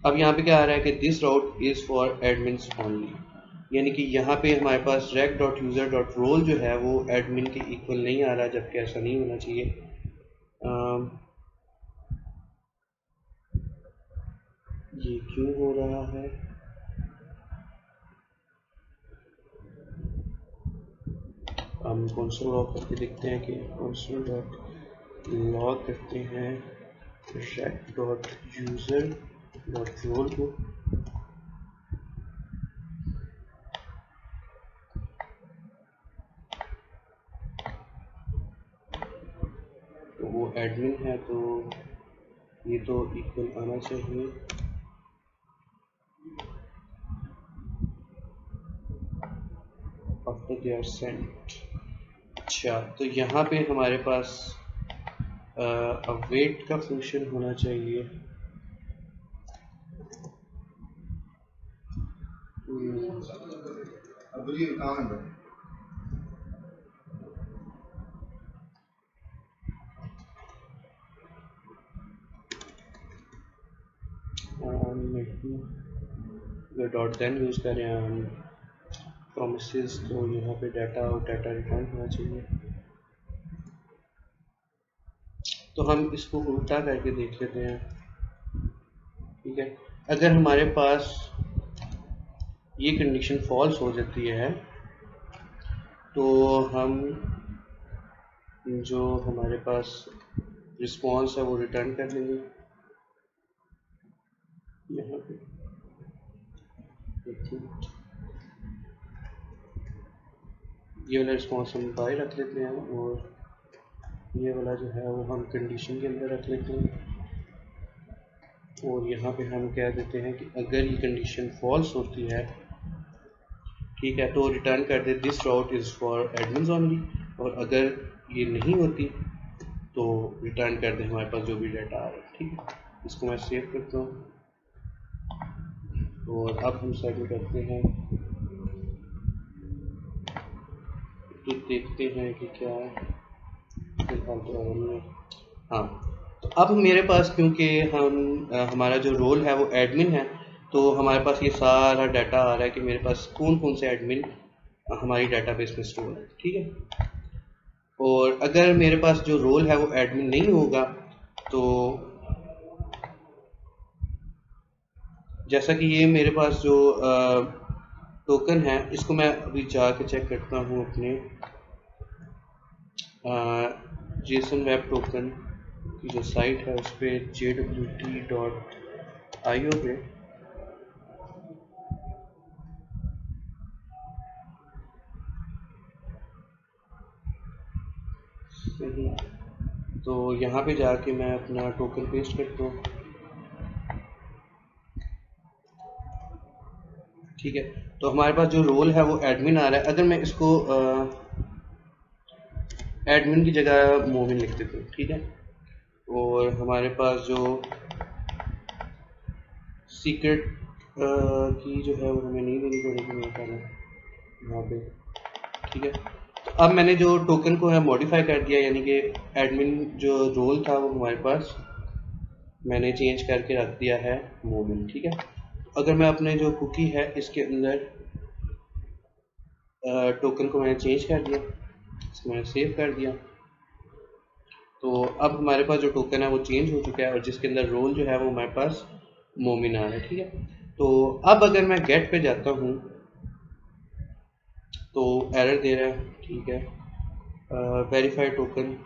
Speaker 1: अब यहाँ पे क्या आ रहा है कि this route is for admins only, यानी कि यहाँ पे हमारे पास rec.user.role जो है वो एडमिन के इक्वल नहीं आ रहा, जबकि ऐसा नहीं होना चाहिए। ये क्यों हो रहा है? हम कंसोल लॉग करके देखते हैं कि कंसोल डॉट लॉग करते हैं rec.user.role को, तो वो एडमिन है, तो ये तो इक्वल आना चाहिए। After they are sent. अच्छा, तो यहाँ पे हमारे पास अवेट का फंक्शन होना चाहिए। डॉट देन यूज कर रहे हैं हम प्रोमिसेस, तो यहाँ पे डाटा और डाटा रिटर्न होना चाहिए। तो हम इसको उल्टा करके देख लेते हैं, ठीक है। अगर हमारे पास ये कंडीशन फॉल्स हो जाती है तो हम जो हमारे पास रिस्पॉन्स है वो रिटर्न कर लेंगे। यहाँ पे ये वाला रिस्पॉन्स हम बाय रख लेते हैं और ये वाला जो है वो हम कंडीशन के अंदर रख लेते हैं, और यहाँ पे हम कह देते हैं कि अगर ये कंडीशन फॉल्स होती है, ठीक है, तो रिटर्न कर दे this route is for admins only, और अगर ये नहीं होती तो रिटर्न कर दे हमारे पास जो भी डाटा आ रहा है, ठीक है। इसको मैं सेव करता हूँ और अब हम सेट करते हैं, तो देखते हैं कि क्या फिलहाल तो नहीं है। हाँ, तो अब मेरे पास क्योंकि हमारा जो रोल है वो एडमिन है, तो हमारे पास ये सारा डाटा आ रहा है कि मेरे पास कौन कौन से एडमिन हमारी डाटाबेस में स्टोर है, ठीक है। और अगर मेरे पास जो रोल है वो एडमिन नहीं होगा, तो जैसा कि ये मेरे पास जो टोकन है, इसको मैं अभी जाके चेक करता हूँ अपने जेसन वेब टोकन की जो साइट है उस पर jwt.io पे सही, तो यहाँ पे जाके मैं अपना टोकन पेस्ट करता हूँ, ठीक है। तो हमारे पास जो रोल है वो एडमिन आ रहा है। अगर मैं इसको एडमिन की जगह मोमिन लिख देता हूँ, ठीक है, और हमारे पास जो सीक्रेट की जो है वो हमें नहीं देनी पड़ेगी मेरे ख्याल में यहाँ पे, ठीक है। तो अब मैंने जो टोकन को है मॉडिफाई कर दिया, यानी कि एडमिन जो रोल था वो हमारे पास मैंने चेंज करके रख दिया है मोमिन, ठीक है। अगर मैं अपने जो कुकी है इसके अंदर टोकन को मैंने चेंज कर दिया, इसको मैंने सेव कर दिया, तो अब हमारे पास जो टोकन है वो चेंज हो चुका है और जिसके अंदर रोल जो है वो हमारे पास मोमिन आ रहा है, ठीक है। तो अब अगर मैं गेट पे जाता हूँ तो एरर दे रहा है, ठीक है, वेरीफाइड टोकन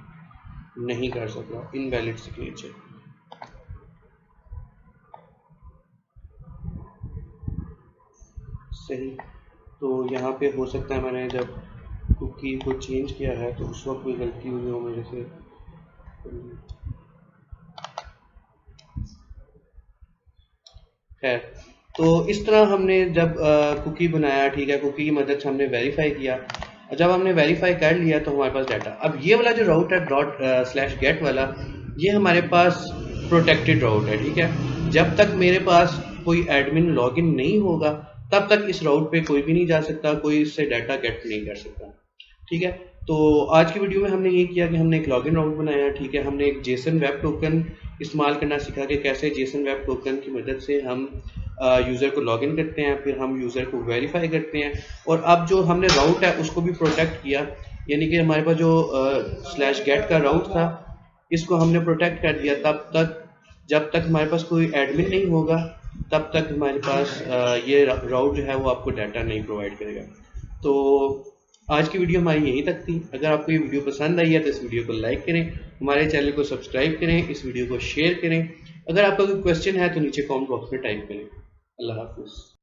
Speaker 1: नहीं कर सकता, इनवैलिड सिग्नेचर। सही, तो यहाँ पे हो सकता है मैंने जब कुकी को चेंज किया है तो उस वक्त कोई गलती हुई हो मेरे से। है, तो इस तरह हमने जब कुकी बनाया, ठीक है, कुकी की मदद से हमने वेरीफाई किया, जब हमने वेरीफाई कर लिया तो हमारे पास डाटा। अब ये वाला जो राउट है ./get वाला, ये हमारे पास प्रोटेक्टेड राउट है, ठीक है। जब तक मेरे पास कोई एडमिन लॉगिन नहीं होगा तब तक इस राउट पे कोई भी नहीं जा सकता, कोई इससे डाटा गेट नहीं कर सकता, ठीक है। तो आज की वीडियो में हमने ये किया कि हमने एक लॉगिन राउट बनाया, ठीक है। हमने एक जेसन वेब टोकन इस्तेमाल करना सीखा कि कैसे जेसन वेब टोकन की मदद से हम यूज़र को लॉगिन करते हैं, फिर हम यूज़र को वेरीफाई करते हैं। और अब जो हमने राउट है उसको भी प्रोटेक्ट किया, यानी कि हमारे पास जो /get का राउट था इसको हमने प्रोटेक्ट कर दिया तब तक जब तक हमारे पास कोई एडमिन नहीं होगा, तब तक हमारे पास ये राउट जो है वो आपको डाटा नहीं प्रोवाइड करेगा। तो आज की वीडियो हमारी यहीं तक थी। अगर आपको ये वीडियो पसंद आई है तो इस वीडियो को लाइक करें, हमारे चैनल को सब्सक्राइब करें, इस वीडियो को शेयर करें। अगर आपका कोई क्वेश्चन है तो नीचे कमेंट बॉक्स में टाइप करें। अल्लाह हाफिज़।